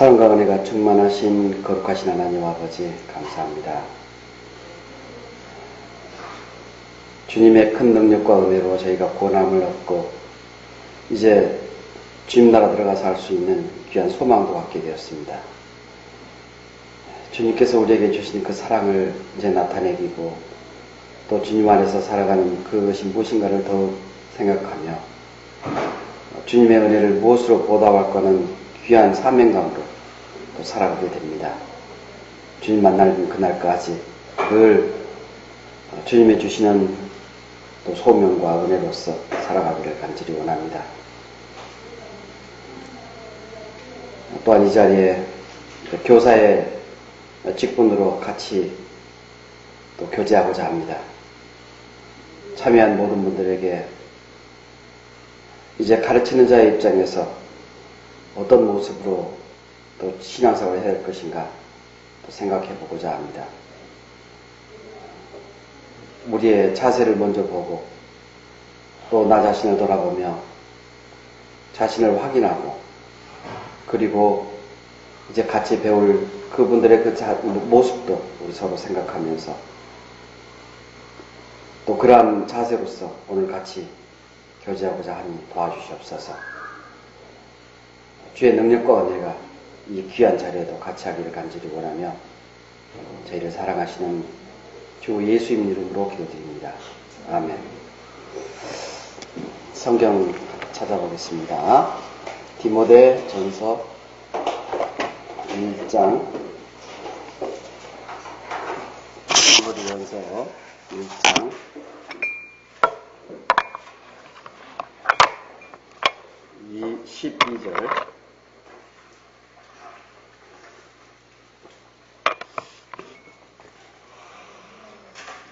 사랑과 은혜가 충만하신 거룩하신 하나님 아버지 감사합니다. 주님의 큰 능력과 은혜로 저희가 구원함을 얻고 이제 주님 나라 들어가서 할 수 있는 귀한 소망도 갖게 되었습니다. 주님께서 우리에게 주신 그 사랑을 이제 나타내기고 또 주님 안에서 살아가는 그것이 무엇인가를 더 생각하며 주님의 은혜를 무엇으로 보답할 거는 귀한 사명감으로 또 살아가게 됩니다. 주님 만나는 그날까지 늘 주님의 주시는 또 소명과 은혜로서 살아가기를 간절히 원합니다. 또한 이 자리에 교사의 직분으로 같이 또 교제하고자 합니다. 참여한 모든 분들에게 이제 가르치는 자의 입장에서 어떤 모습으로 또 신앙생활을 해야 할 것인가 또 생각해 보고자 합니다. 우리의 자세를 먼저 보고 또 나 자신을 돌아보며 자신을 확인하고 그리고 이제 같이 배울 그분들의 그 모습도 우리 서로 생각하면서 또 그러한 자세로서 오늘 같이 교제하고자 하니 도와주시옵소서. 주의 능력과 은혜가 이 귀한 자리에도 같이 하기를 간절히 원하며 저희를 사랑하시는 주 예수님 이름으로 기도드립니다. 아멘. 성경 찾아보겠습니다. 디모데 전서 1장 디모데 전서 1장 12절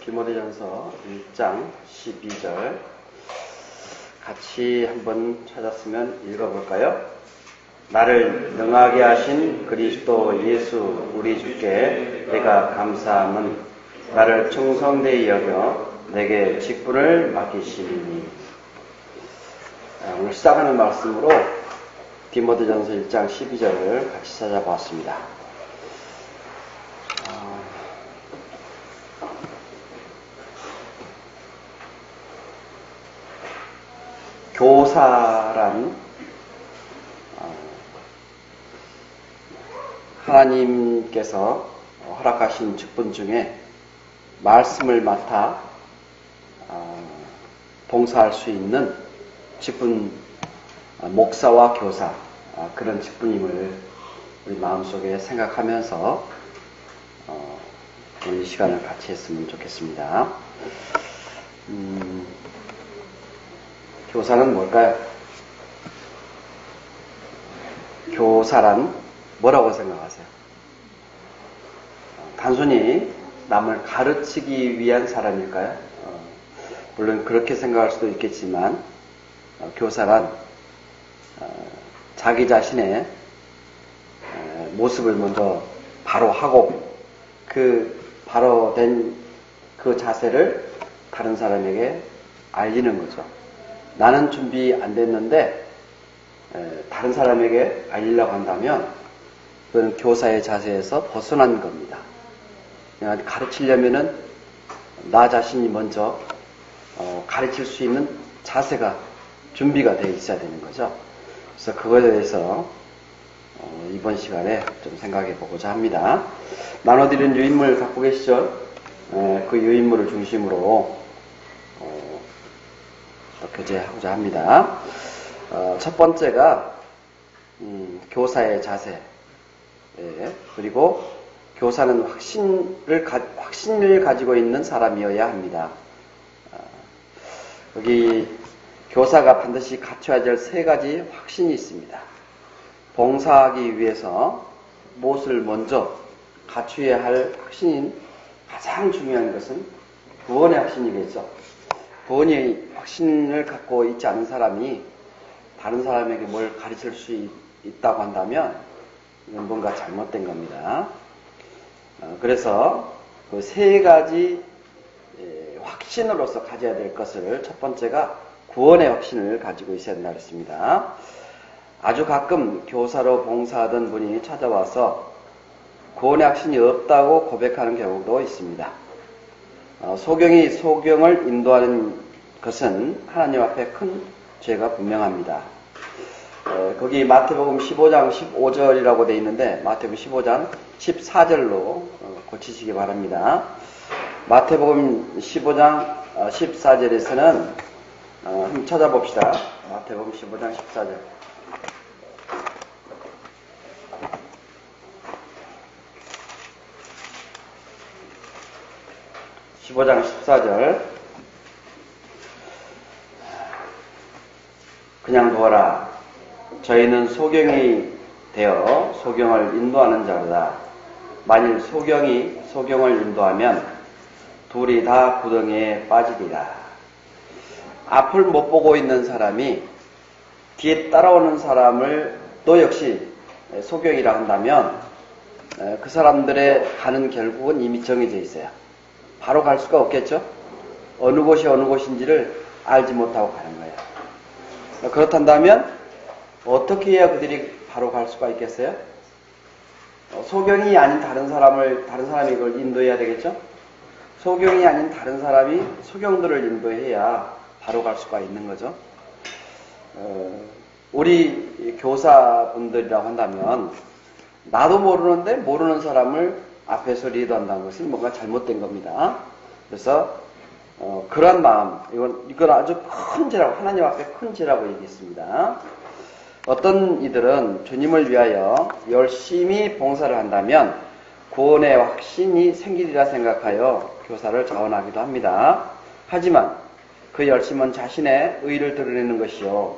디모데전서 1장 12절 같이 한번 찾았으면 읽어볼까요? 나를 능하게 하신 그리스도 예수 우리 주께 내가 감사함은 나를 충성되이 여겨 내게 직분을 맡기시니. 오늘 시작하는 말씀으로 디모데전서 1장 12절을 같이 찾아봤습니다. 교사란 하나님께서 허락하신 직분 중에 말씀을 맡아 봉사할 수 있는 직분, 목사와 교사, 그런 직분임을 우리 마음속에 생각하면서 오늘 이 시간을 같이 했으면 좋겠습니다. 교사는 뭘까요? 교사란 뭐라고 생각하세요? 단순히 남을 가르치기 위한 사람일까요? 물론 그렇게 생각할 수도 있겠지만 교사란 자기 자신의 모습을 먼저 바로 하고 그 바로 된 그 자세를 다른 사람에게 알리는 거죠. 나는 준비 안 됐는데 다른 사람에게 알리려고 한다면 그건 교사의 자세에서 벗어난 겁니다. 그냥 가르치려면은 나 자신이 먼저 가르칠 수 있는 자세가 준비가 되어 있어야 되는 거죠. 그래서 그거에 대해서 이번 시간에 좀 생각해 보고자 합니다. 나눠드린 유인물 갖고 계시죠? 그 유인물을 중심으로 교제하고자 합니다. 첫 번째가 교사의 자세, 그리고 교사는 확신을 가지고 있는 사람이어야 합니다. 여기 교사가 반드시 갖춰야 될 세 가지 확신이 있습니다. 봉사하기 위해서 무엇을 먼저 갖춰야 할 확신인 가장 중요한 것은 구원의 확신이겠죠. 구원의 확신을 갖고 있지 않은 사람이 다른 사람에게 뭘 가르칠 수 있다고 한다면 이건 뭔가 잘못된 겁니다. 그래서 그 세 가지 확신으로서 가져야 될 것을 첫 번째가 구원의 확신을 가지고 있어야 된다고 했습니다. 아주 가끔 교사로 봉사하던 분이 찾아와서 구원의 확신이 없다고 고백하는 경우도 있습니다. 소경이 소경을 인도하는 것은 하나님 앞에 큰 죄가 분명합니다. 거기 마태복음 15장 15절이라고 되어 있는데 마태복음 15장 14절로 고치시기 바랍니다. 마태복음 15장 14절에서는 한번 찾아봅시다. 마태복음 15장 14절. (15장 14절) 그냥 두어라. 저희는 소경이 되어 소경을 인도하는 자로다. 만일 소경이 소경을 인도하면 둘이 다 구덩이에 빠지리라. 앞을 못 보고 있는 사람이 뒤에 따라오는 사람을 또 역시 소경이라 한다면 그 사람들의 가는 결국은 이미 정해져 있어요. 바로 갈 수가 없겠죠? 어느 곳이 어느 곳인지를 알지 못하고 가는 거예요. 그렇단다면 어떻게 해야 그들이 바로 갈 수가 있겠어요? 소경이 아닌 다른 사람이 이걸 인도해야 되겠죠? 소경이 아닌 다른 사람이 소경들을 인도해야 바로 갈 수가 있는 거죠. 우리 교사분들이라고 한다면 나도 모르는데 모르는 사람을 앞에서 리드한다는 것은 뭔가 잘못된 겁니다. 그래서 그런 마음, 이건 아주 큰 죄라고, 하나님 앞에 큰 죄라고 얘기했습니다. 어떤 이들은 주님을 위하여 열심히 봉사를 한다면 구원의 확신이 생기리라 생각하여 교사를 자원하기도 합니다. 하지만 그 열심은 자신의 의를 드러내는 것이요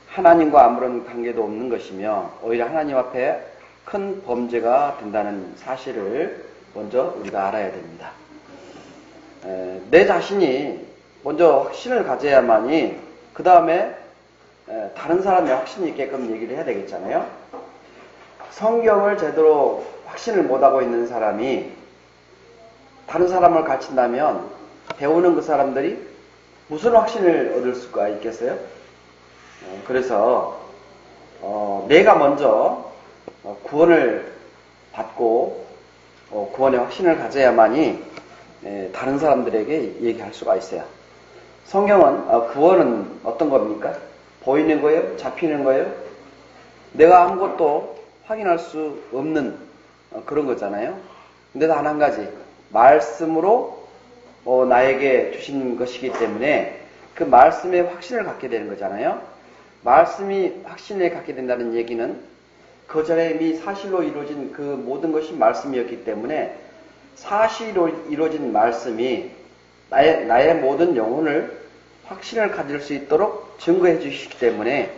하나님과 아무런 관계도 없는 것이며 오히려 하나님 앞에 큰 범죄가 된다는 사실을 먼저 우리가 알아야 됩니다. 내 자신이 먼저 확신을 가져야만이 그 다음에 다른 사람의 확신이 있게끔 얘기를 해야 되겠잖아요. 성경을 제대로 확신을 못하고 있는 사람이 다른 사람을 가르친다면 배우는 그 사람들이 무슨 확신을 얻을 수가 있겠어요? 그래서 내가 먼저 구원을 받고 구원의 확신을 가져야만이 다른 사람들에게 얘기할 수가 있어요. 성경은 구원은 어떤 겁니까? 보이는 거예요? 잡히는 거예요? 내가 아무것도 확인할 수 없는 그런 거잖아요. 근데 단 한 가지, 말씀으로 나에게 주신 것이기 때문에 그 말씀에 확신을 갖게 되는 거잖아요. 말씀이 확신을 갖게 된다는 얘기는 그 전에 이미 사실로 이루어진 그 모든 것이 말씀이었기 때문에 사실로 이루어진 말씀이 나의 모든 영혼을 확신을 가질 수 있도록 증거해 주시기 때문에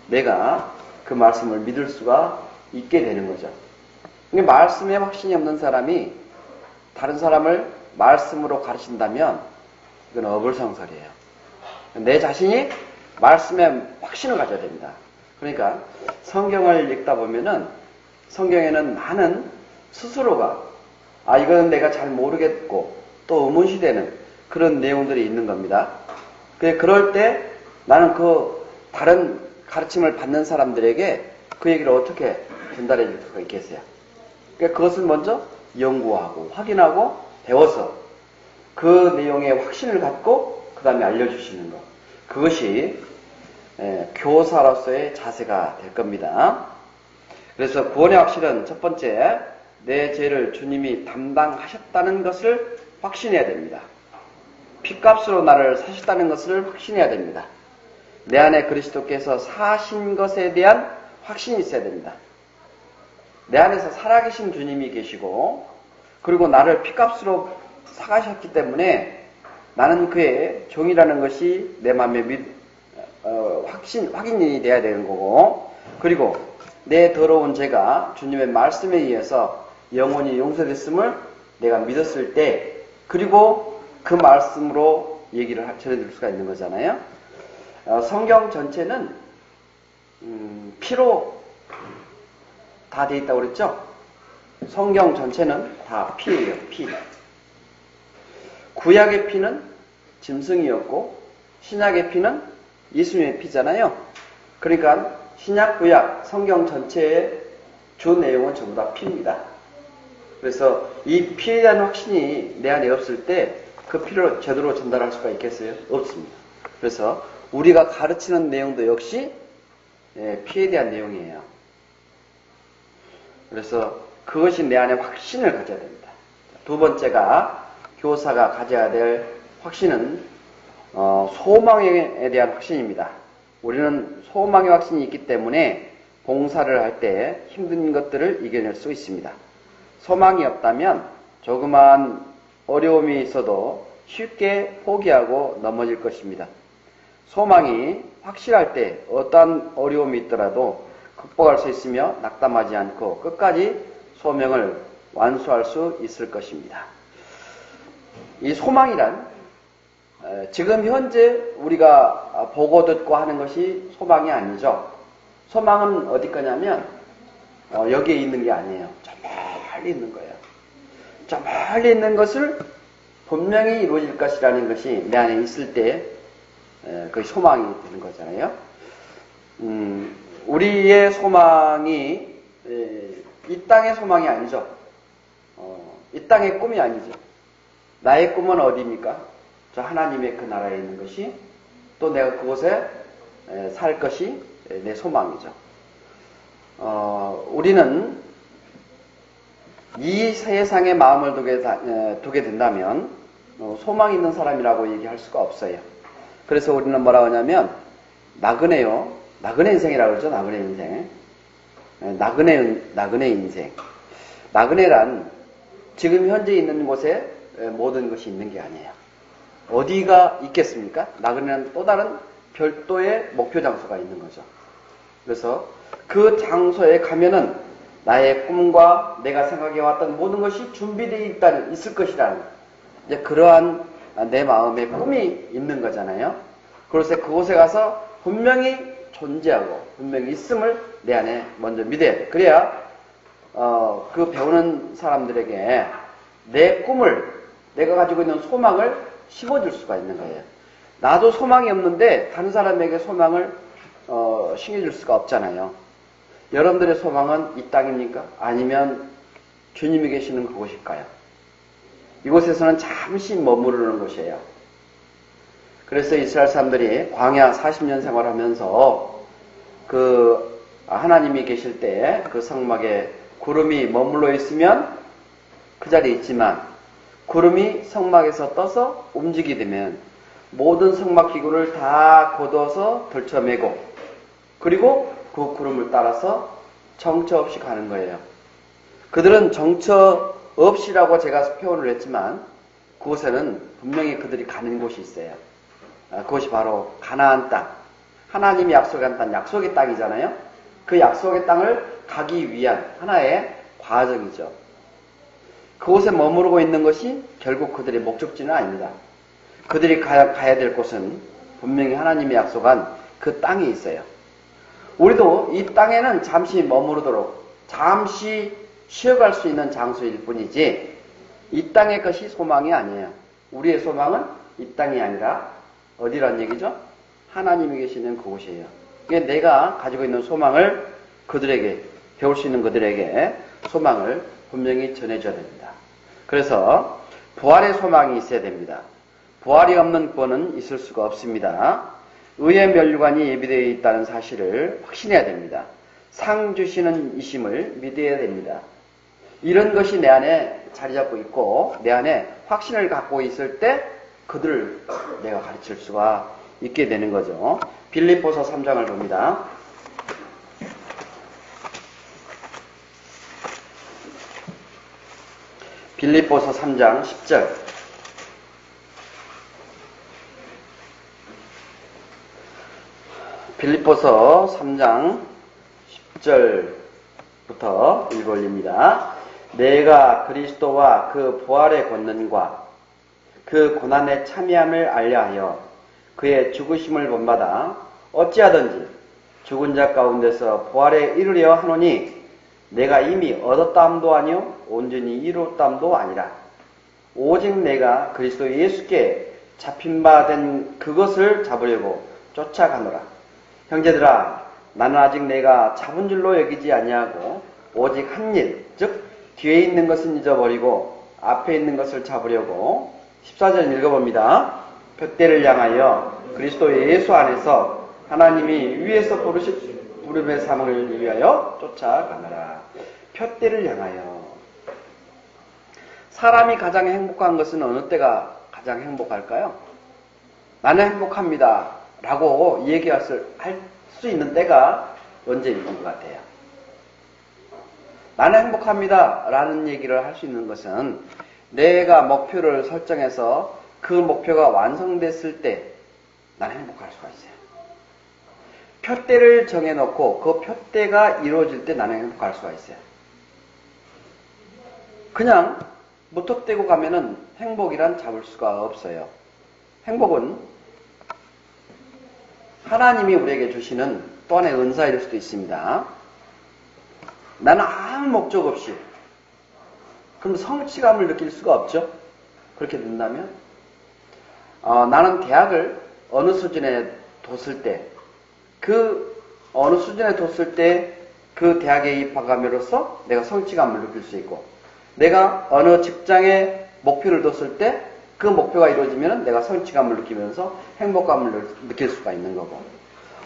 내가 그 말씀을 믿을 수가 있게 되는 거죠. 그러니까 말씀에 확신이 없는 사람이 다른 사람을 말씀으로 가르친다면 이건 어불성설이에요. 내 자신이 말씀에 확신을 가져야 됩니다. 그러니까 성경을 읽다 보면은 성경에는 많은 스스로가 이거는 내가 잘 모르겠고 또 의문시되는 그런 내용들이 있는 겁니다. 그럴 때 나는 그 다른 가르침을 받는 사람들에게 그 얘기를 어떻게 전달해 줄 수가 있겠어요? 그러니까 그것을 먼저 연구하고 확인하고 배워서 그 내용에 확신을 갖고 그 다음에 알려주시는 것. 그것이 교사로서의 자세가 될 겁니다. 그래서 구원의 확신은 첫 번째, 내 죄를 주님이 담당하셨다는 것을 확신해야 됩니다. 핏값으로 나를 사셨다는 것을 확신해야 됩니다. 내 안에 그리스도께서 사신 것에 대한 확신이 있어야 됩니다. 내 안에서 살아계신 주님이 계시고 그리고 나를 핏값으로 사가셨기 때문에 나는 그의 종이라는 것이 내 마음에 확인이 돼야 되는 거고 그리고 내 더러운 죄가 주님의 말씀에 의해서 영원히 용서됐음을 내가 믿었을 때 그리고 그 말씀으로 얘기를 전해줄 수가 있는 거잖아요. 성경 전체는 피로 다 돼 있다고 그랬죠? 성경 전체는 다 피예요. 피. 구약의 피는 짐승이었고 신약의 피는 예수님의 피잖아요. 그러니까 신약, 구약, 성경 전체의 주 내용은 전부 다 피입니다. 그래서 이 피에 대한 확신이 내 안에 없을 때 그 피를 제대로 전달할 수가 있겠어요? 없습니다. 그래서 우리가 가르치는 내용도 역시 피에 대한 내용이에요. 그래서 그것이 내 안에 확신을 가져야 됩니다. 두 번째가 교사가 가져야 될 확신은 소망에 대한 확신입니다. 우리는 소망의 확신이 있기 때문에 봉사를 할 때 힘든 것들을 이겨낼 수 있습니다. 소망이 없다면 조그마한 어려움이 있어도 쉽게 포기하고 넘어질 것입니다. 소망이 확실할 때 어떠한 어려움이 있더라도 극복할 수 있으며 낙담하지 않고 끝까지 소명을 완수할 수 있을 것입니다. 이 소망이란 지금 현재 우리가 보고 듣고 하는 것이 소망이 아니죠. 소망은 어디 거냐면 여기에 있는 게 아니에요. 저 멀리 있는 거예요. 저 멀리 있는 것을 분명히 이루어질 것이라는 것이 내 안에 있을 때 그 소망이 되는 거잖아요. 우리의 소망이 이 땅의 소망이 아니죠. 이 땅의 꿈이 아니죠. 나의 꿈은 어디입니까? 저 하나님의 그 나라에 있는 것이, 또 내가 그곳에 살 것이 내 소망이죠. 우리는 이 세상에 마음을 두게 된다면 소망 있는 사람이라고 얘기할 수가 없어요. 그래서 우리는 뭐라고 하냐면 나그네요. 나그네 인생이라고 그러죠. 나그네 인생. 나그네 인생. 나그네란 지금 현재 있는 곳에 모든 것이 있는 게 아니에요. 어디가 있겠습니까? 나그네는 또 다른 별도의 목표 장소가 있는 거죠. 그래서 그 장소에 가면은 나의 꿈과 내가 생각해왔던 모든 것이 준비되어 있을 것이라는 이제 그러한 내 마음의 꿈이 있는 거잖아요. 그래서 그곳에 가서 분명히 존재하고 분명히 있음을 내 안에 먼저 믿어야 돼. 그래야 그 배우는 사람들에게 내 꿈을, 내가 가지고 있는 소망을 심어줄 수가 있는 거예요. 나도 소망이 없는데 다른 사람에게 소망을 심어줄 수가 없잖아요. 여러분들의 소망은 이 땅입니까? 아니면 주님이 계시는 그곳일까요? 이곳에서는 잠시 머무르는 곳이에요. 그래서 이스라엘 사람들이 광야 40년 생활하면서 그 하나님이 계실 때 그 성막에 구름이 머물러 있으면 그 자리에 있지만 구름이 성막에서 떠서 움직이게 되면 모든 성막 기구를 다 걷어서 들쳐매고 그리고 그 구름을 따라서 정처 없이 가는 거예요. 그들은 정처 없이라고 제가 표현을 했지만 그곳에는 분명히 그들이 가는 곳이 있어요. 그것이 바로 가나안 땅. 하나님이 약속한 땅, 약속의 땅이잖아요. 그 약속의 땅을 가기 위한 하나의 과정이죠. 그곳에 머무르고 있는 것이 결국 그들의 목적지는 아닙니다. 그들이 가야 될 곳은 분명히 하나님이 약속한 그 땅이 있어요. 우리도 이 땅에는 잠시 머무르도록 잠시 쉬어갈 수 있는 장소일 뿐이지 이 땅의 것이 소망이 아니에요. 우리의 소망은 이 땅이 아니라 어디란 얘기죠? 하나님이 계시는 그곳이에요. 그러니까 내가 가지고 있는 소망을 그들에게, 배울 수 있는 그들에게 소망을 분명히 전해줘야 됩니다. 그래서 부활의 소망이 있어야 됩니다. 부활이 없는 구원은 있을 수가 없습니다. 의의 면류관이 예비되어 있다는 사실을 확신해야 됩니다. 상 주시는 이심을 믿어야 됩니다. 이런 것이 내 안에 자리 잡고 있고 내 안에 확신을 갖고 있을 때 그들을 내가 가르칠 수가 있게 되는 거죠. 빌립보서 3장을 봅니다. 빌립보서 3장 10절. 빌립보서 3장 10절부터 읽어 올립니다. 내가 그리스도와 그 부활의 권능과 그 고난의 참여함을 알려하여 그의 죽으심을 본받아 어찌하든지 죽은 자 가운데서 부활에 이르려 하노니 내가 이미 얻었다함도 아니요 온전히 이루었다함도 아니라 오직 내가 그리스도 예수께 잡힌 바 된 그것을 잡으려고 쫓아가노라. 형제들아, 나는 아직 내가 잡은 줄로 여기지 아니하고 오직 한 일, 즉 뒤에 있는 것은 잊어버리고 앞에 있는 것을 잡으려고 14절 읽어봅니다. 푯대를 향하여 그리스도 예수 안에서 하나님이 위에서 부르신 부름의 사명을 위하여 쫓아가느라. 푯대를 향하여. 사람이 가장 행복한 것은 어느 때가 가장 행복할까요? 나는 행복합니다 라고 얘기할 수 있는 때가 언제인 것 같아요? 나는 행복합니다 라는 얘기를 할 수 있는 것은 내가 목표를 설정해서 그 목표가 완성됐을 때 나는 행복할 수가 있어요. 푯대를 정해놓고 그 푯대가 이루어질 때 나는 행복할 수가 있어요. 그냥 무턱대고 가면은 행복이란 잡을 수가 없어요. 행복은 하나님이 우리에게 주시는 또 하나의 은사일 수도 있습니다. 나는 아무 목적 없이, 그럼 성취감을 느낄 수가 없죠. 그렇게 된다면 나는 대학을 어느 수준에 뒀을 때, 그 어느 수준에 뒀을 때 그 대학에 입학함으로써 내가 성취감을 느낄 수 있고, 내가 어느 직장에 목표를 뒀을 때 그 목표가 이루어지면 내가 성취감을 느끼면서 행복감을 느낄 수가 있는 거고,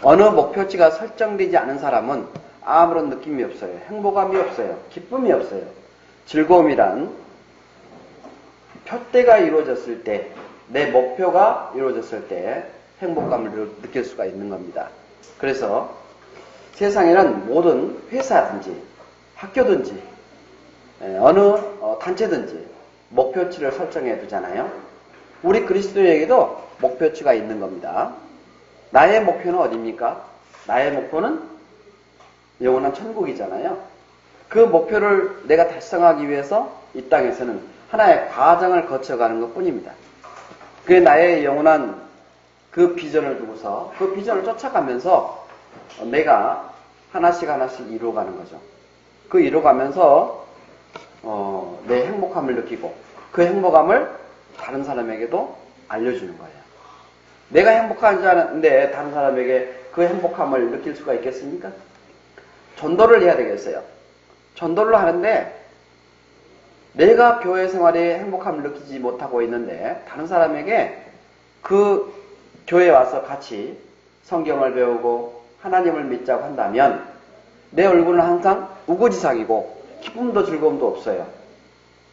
어느 목표치가 설정되지 않은 사람은 아무런 느낌이 없어요. 행복감이 없어요. 기쁨이 없어요. 즐거움이란 푯대가 이루어졌을 때, 내 목표가 이루어졌을 때 행복감을 느낄 수가 있는 겁니다. 그래서 세상에는 모든 회사든지 학교든지 어느 단체든지 목표치를 설정해 두잖아요. 우리 그리스도인에게도 목표치가 있는 겁니다. 나의 목표는 어디입니까? 나의 목표는 영원한 천국이잖아요. 그 목표를 내가 달성하기 위해서 이 땅에서는 하나의 과정을 거쳐가는 것 뿐입니다. 그게 나의 영원한 그 비전을 두고서 그 비전을 쫓아가면서 내가 하나씩 이루어가는 거죠. 그 이루어가면서 내 행복함을 느끼고 그 행복감을 다른 사람에게도 알려주는 거예요. 내가 행복하지 않은데 다른 사람에게 그 행복함을 느낄 수가 있겠습니까? 전도를 해야 되겠어요. 전도를 하는데 내가 교회 생활에 행복함을 느끼지 못하고 있는데 다른 사람에게 그 교회에 와서 같이 성경을 배우고 하나님을 믿자고 한다면 내 얼굴은 항상 우거지상이고 기쁨도 즐거움도 없어요.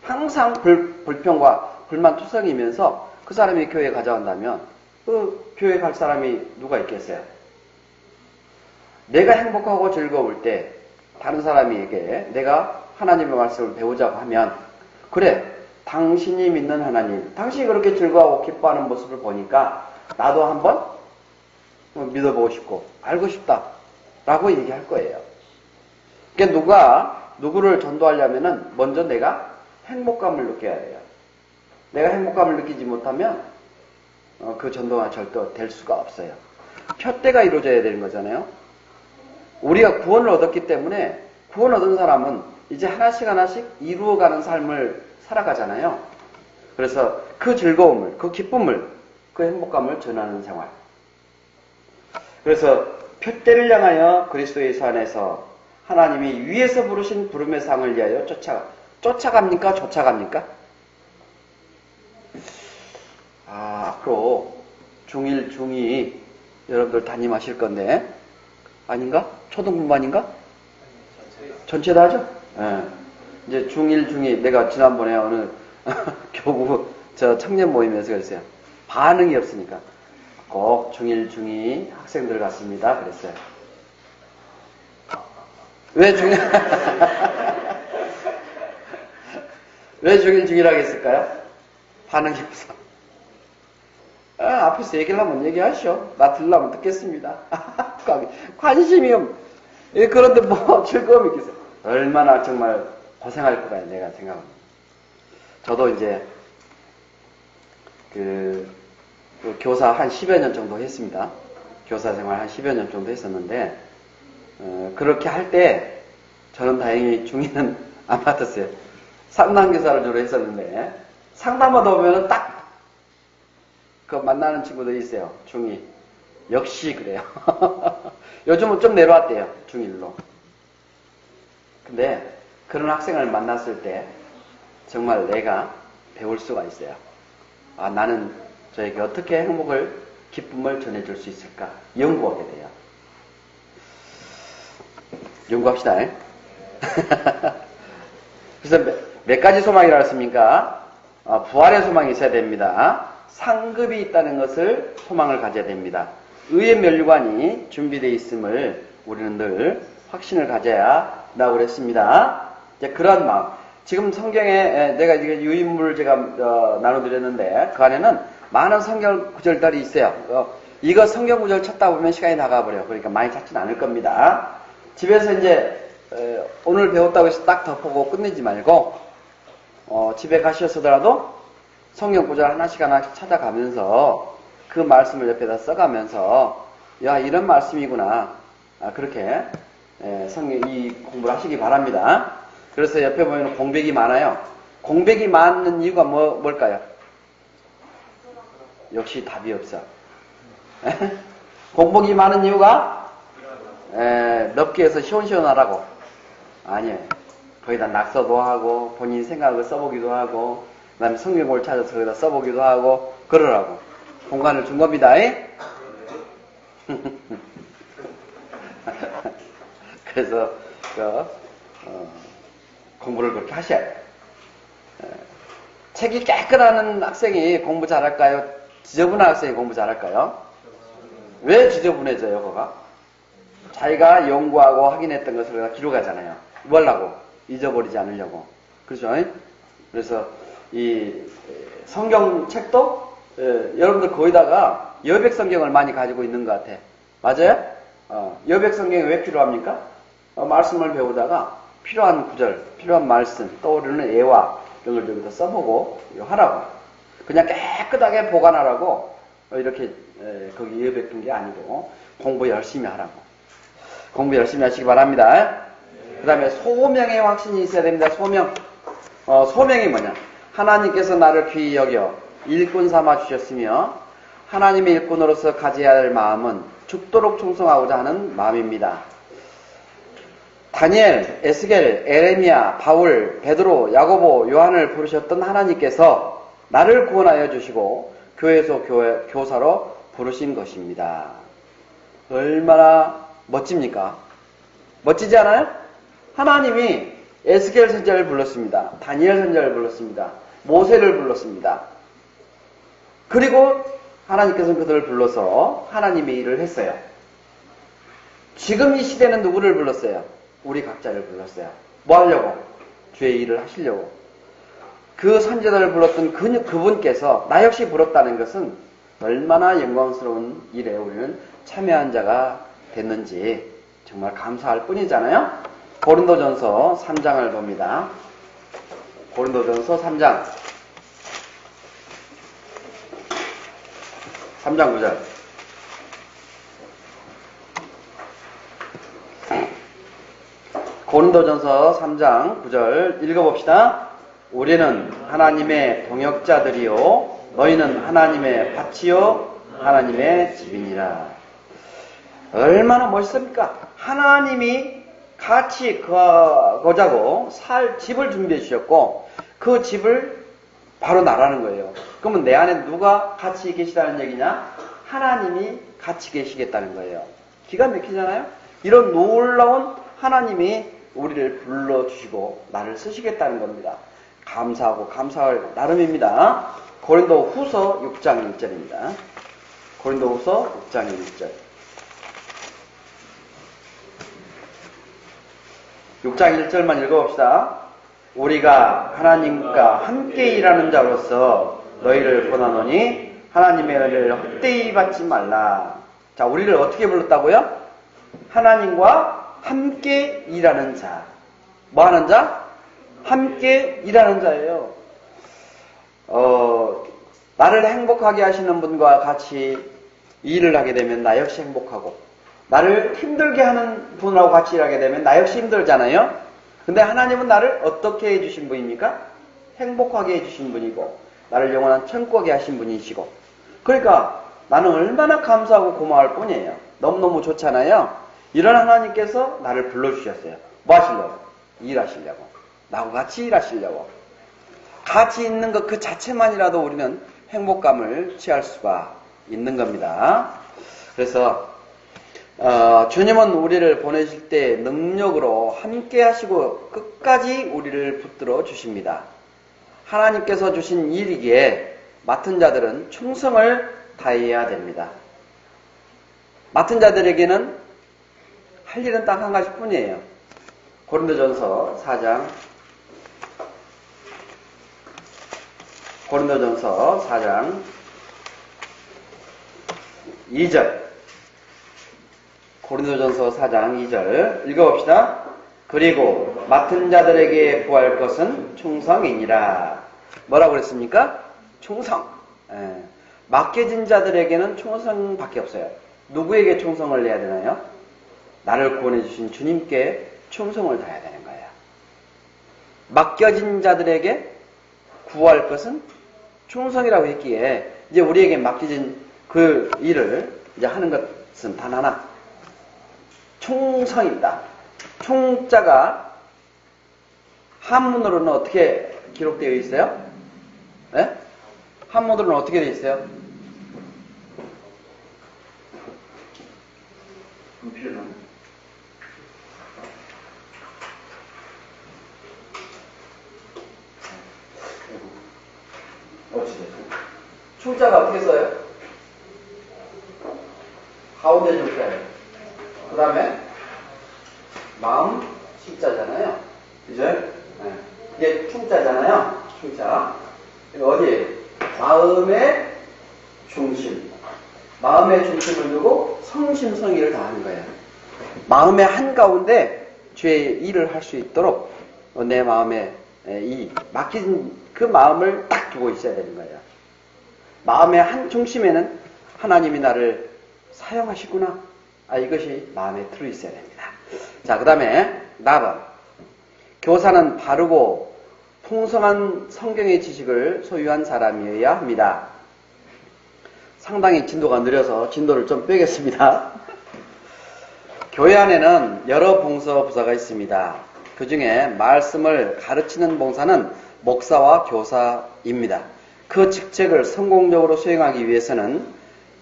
항상 불평과 불만투성이면서 그 사람이 교회에 가져간다면 그 교회에 갈 사람이 누가 있겠어요? 내가 행복하고 즐거울 때 다른 사람에게 내가 하나님의 말씀을 배우자고 하면, 그래, 당신이 믿는 하나님, 당신이 그렇게 즐거워하고 기뻐하는 모습을 보니까 나도 한번 믿어보고 싶고 알고 싶다 라고 얘기할 거예요. 그러니까 누구를 전도하려면은 먼저 내가 행복감을 느껴야 돼요. 내가 행복감을 느끼지 못하면 그 전도가 절대 될 수가 없어요. 푯대가 이루어져야 되는 거잖아요. 우리가 구원을 얻었기 때문에 구원 얻은 사람은 이제 하나씩 이루어가는 삶을 살아가잖아요. 그래서 그 즐거움을, 그 기쁨을, 그 행복감을 전하는 생활. 그래서 푯대를 향하여 그리스도 예수 안에서 하나님이 위에서 부르신 부름의 상을 위하여 쫓아갑니까? 쫓아갑니까? 앞으로 중1, 중2 여러분들 담임하실 건데 아닌가? 초등부만인가? 전체 다 하죠? 네. 이제 중1, 중2 내가 지난번에 어느 교구 청년 모임에서 그랬어요. 반응이 없으니까 꼭 중1, 중2 학생들 같습니다. 그랬어요. 왜 중1, 왜 중1, 중2라고 했을까요? 반응이 없어. 앞에서 얘기를 하면 얘기하시오. 나 들으려면 듣겠습니다. 관심이 그런데 뭐 즐거움이 있겠어요. 얼마나 정말 고생할 거다 내가 생각합니다. 저도 이제 그 교사 한 10여 년 정도 했습니다. 교사 생활 한 10여 년 정도 했었는데 그렇게 할 때 저는 다행히 중2는 안 받았어요. 상담교사를 주로 했었는데 상담하다 보면은 딱 그 만나는 친구들이 있어요. 중2. 역시 그래요. 요즘은 좀 내려왔대요. 중1로. 근데 그런 학생을 만났을 때 정말 내가 배울 수가 있어요. 아, 나는 저에게 어떻게 행복을, 기쁨을 전해줄 수 있을까? 연구하게 돼요. 연구합시다. 그래서 몇 가지 소망이라고 했습니까? 부활의 소망이 있어야 됩니다. 상급이 있다는 것을 소망을 가져야 됩니다. 의의 면류관이 준비되어 있음을 우리는 늘 확신을 가져야 한다고 그랬습니다. 이제 그런 마음. 지금 성경에 내가 이제 유인물을 제가 나눠드렸는데 그 안에는 많은 성경 구절들이 있어요. 이거 성경 구절 찾다 보면 시간이 나가버려요. 그러니까 많이 찾진 않을 겁니다. 집에서 이제 오늘 배웠다고 해서 딱 덮고 끝내지 말고 집에 가셨더라도 성경 구절 하나씩 찾아가면서 그 말씀을 옆에다 써가면서 야, 이런 말씀이구나. 그렇게 이 공부를 하시기 바랍니다. 그래서 옆에 보면 공백이 많아요. 공백이 많은 이유가 뭘까요? 역시 답이 없어. 공백이 많은 이유가 넓게 해서 시원시원하라고. 아니에요. 거기다 낙서도 하고 본인 생각을 써보기도 하고 그 다음에 성경을 찾아서 거기다 써보기도 하고 그러라고. 공간을 준 겁니다. 그래서 공부를 그렇게 하셔야 돼요. 책이 깨끗한 학생이 공부 잘할까요? 지저분한 학생이 공부 잘할까요? 왜 지저분해져요, 그가? 자기가 연구하고 확인했던 것을 기록하잖아요. 뭐 하려고? 잊어버리지 않으려고. 그렇죠? 그래서 이 성경책도 여러분들 거기다가 여백 성경을 많이 가지고 있는 것 같아. 맞아요? 여백 성경이 왜 필요합니까? 말씀을 배우다가 필요한 구절, 필요한 말씀, 떠오르는 예화 이런 걸 여기다 써보고 하라고. 그냥 깨끗하게 보관하라고 이렇게 거기 여백 둔 게 아니고 공부 열심히 하라고. 공부 열심히 하시기 바랍니다. 그 다음에 소명의 확신이 있어야 됩니다. 소명. 소명이 뭐냐? 하나님께서 나를 귀히 여겨 일꾼 삼아 주셨으며 하나님의 일꾼으로서 가져야 할 마음은 죽도록 충성하고자 하는 마음입니다. 다니엘, 에스겔, 에레미야, 바울, 베드로, 야고보, 요한을 부르셨던 하나님께서 나를 구원하여 주시고 교회에서 교사로 부르신 것입니다. 얼마나 멋집니까? 멋지지 않아요? 하나님이 에스겔 선지자를 불렀습니다. 다니엘 선지자를 불렀습니다. 모세를 불렀습니다. 그리고 하나님께서는 그들을 불러서 하나님의 일을 했어요. 지금 이 시대는 누구를 불렀어요? 우리 각자를 불렀어요. 뭐 하려고? 주의 일을 하시려고. 그 선지자를 불렀던 그분께서 나 역시 불렀다는 것은 얼마나 영광스러운 일에 우리는 참여한 자가 됐는지 정말 감사할 뿐이잖아요. 고린도전서 3장을 봅니다. 고린도전서 3장 9절. 고린도전서 3장 9절 읽어봅시다. 우리는 하나님의 동역자들이요 너희는 하나님의 밭이요 하나님의 집이니라. 얼마나 멋있습니까? 하나님이 같이 거자고 살 집을 준비해 주셨고 그 집을 바로 나라는 거예요. 그러면 내 안에 누가 같이 계시다는 얘기냐? 하나님이 같이 계시겠다는 거예요. 기가 막히잖아요? 이런 놀라운 하나님이 우리를 불러주시고 나를 쓰시겠다는 겁니다. 감사하고 감사할 나름입니다. 고린도 후서 6장 1절입니다. 고린도 후서 6장 1절. 6장 1절만 읽어봅시다. 우리가 하나님과 함께 일하는 자로서 너희를 권하노니 하나님의 은혜를 헛되이 받지 말라. 자, 우리를 어떻게 불렀다고요? 하나님과 함께 일하는 자. 뭐 하는 자? 함께 일하는 자예요. 나를 행복하게 하시는 분과 같이 일을 하게 되면 나 역시 행복하고, 나를 힘들게 하는 분하고 같이 일하게 되면 나 역시 힘들잖아요. 근데 하나님은 나를 어떻게 해주신 분입니까? 행복하게 해주신 분이고 나를 영원한 천국에 하신 분이시고, 그러니까 나는 얼마나 감사하고 고마울 뿐이에요. 너무너무 좋잖아요. 이런 하나님께서 나를 불러주셨어요. 뭐 하시려고? 일하시려고. 나하고 같이 일하시려고. 같이 있는 것 그 자체만이라도 우리는 행복감을 취할 수가 있는 겁니다. 그래서 주님은 우리를 보내실 때 능력으로 함께 하시고 끝까지 우리를 붙들어 주십니다. 하나님께서 주신 일이기에 맡은 자들은 충성을 다해야 됩니다. 맡은 자들에게는 할 일은 딱 한 가지 뿐이에요. 고린도전서 4장 2절 고린도전서 4장 2절 읽어봅시다. 그리고 맡은 자들에게 구할 것은 충성이니라. 뭐라고 그랬습니까? 충성. 맡겨진 자들에게는 충성밖에 없어요. 누구에게 충성을 내야 되나요? 나를 구원해 주신 주님께 충성을 다해야 되는 거예요. 맡겨진 자들에게 구할 것은 충성이라고 했기에 이제 우리에게 맡겨진 그 일을 이제 하는 것은 단 하나. 충성입니다. 충자가 한문으로는 어떻게 기록되어 있어요? 네? 한문으로는 어떻게 되어 있어요? 충자가 어떻게 써요? 가운데 줄자예요. 그 다음에 마음 식자잖아요. 그죠? 네. 이게 충자잖아요. 충자. 이거 어디에요? 마음의 중심. 마음의 중심을 두고 성심성의를 다하는 거예요. 마음의 한가운데 죄의 일을 할 수 있도록 내 마음에 이 맡긴 그 마음을 딱 두고 있어야 되는 거예요. 마음의 한 중심에는 하나님이 나를 사용하시구나. 이것이 마음에 들어있어야 됩니다. 자, 그 다음에 4번. 교사는 바르고 풍성한 성경의 지식을 소유한 사람이어야 합니다. 상당히 진도가 느려서 진도를 좀 빼겠습니다. 교회 안에는 여러 봉서 부사가 있습니다. 그 중에 말씀을 가르치는 봉사는 목사와 교사입니다. 그 직책을 성공적으로 수행하기 위해서는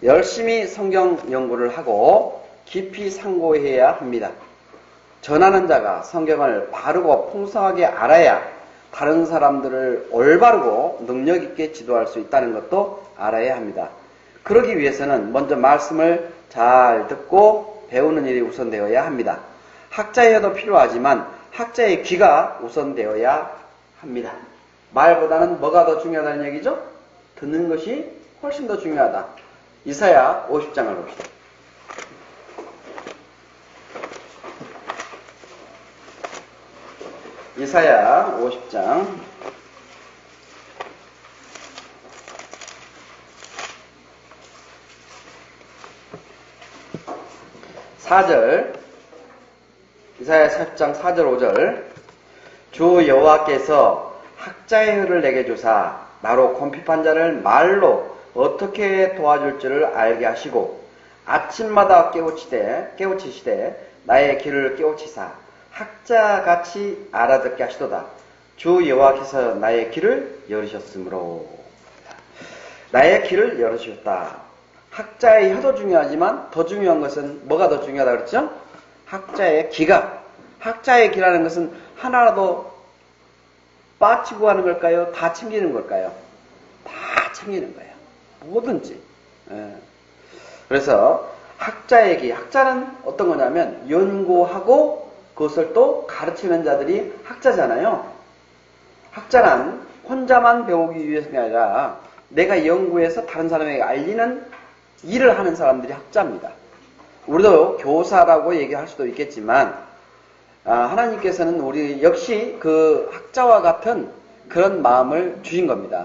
열심히 성경 연구를 하고 깊이 상고해야 합니다. 전하는 자가 성경을 바르고 풍성하게 알아야 다른 사람들을 올바르고 능력 있게 지도할 수 있다는 것도 알아야 합니다. 그러기 위해서는 먼저 말씀을 잘 듣고 배우는 일이 우선되어야 합니다. 학자의 혀도 필요하지만 학자의 귀가 우선되어야 합니다. 말보다는 뭐가 더 중요하다는 얘기죠? 듣는 것이 훨씬 더 중요하다. 이사야 50장을 봅시다. 이사야 50장 4절 이사야 40장 4절 5절 주 여호와께서 학자의 혀를 내게 주사 나로 곰핍한 자를 말로 어떻게 도와줄 줄을 알게 하시고 아침마다 깨우치시되 나의 귀를 깨우치사 학자같이 알아듣게 하시도다. 주 여호와께서 나의 귀를 열으셨으므로. 나의 귀를 열으셨다. 학자의 혀도 중요하지만 더 중요한 것은 뭐가 더 중요하다 그랬죠? 학자의 귀가. 학자의 귀라는 것은 하나라도 빠치고 하는 걸까요? 다 챙기는 걸까요? 다 챙기는 거예요. 뭐든지. 그래서 학자의 귀. 학자는 어떤 거냐면 연구하고 그것을 또 가르치는 자들이 학자잖아요. 학자는 혼자만 배우기 위해서가 아니라 내가 연구해서 다른 사람에게 알리는 일을 하는 사람들이 학자입니다. 우리도 교사라고 얘기할 수도 있겠지만 하나님께서는 우리 역시 그 학자와 같은 그런 마음을 주신 겁니다.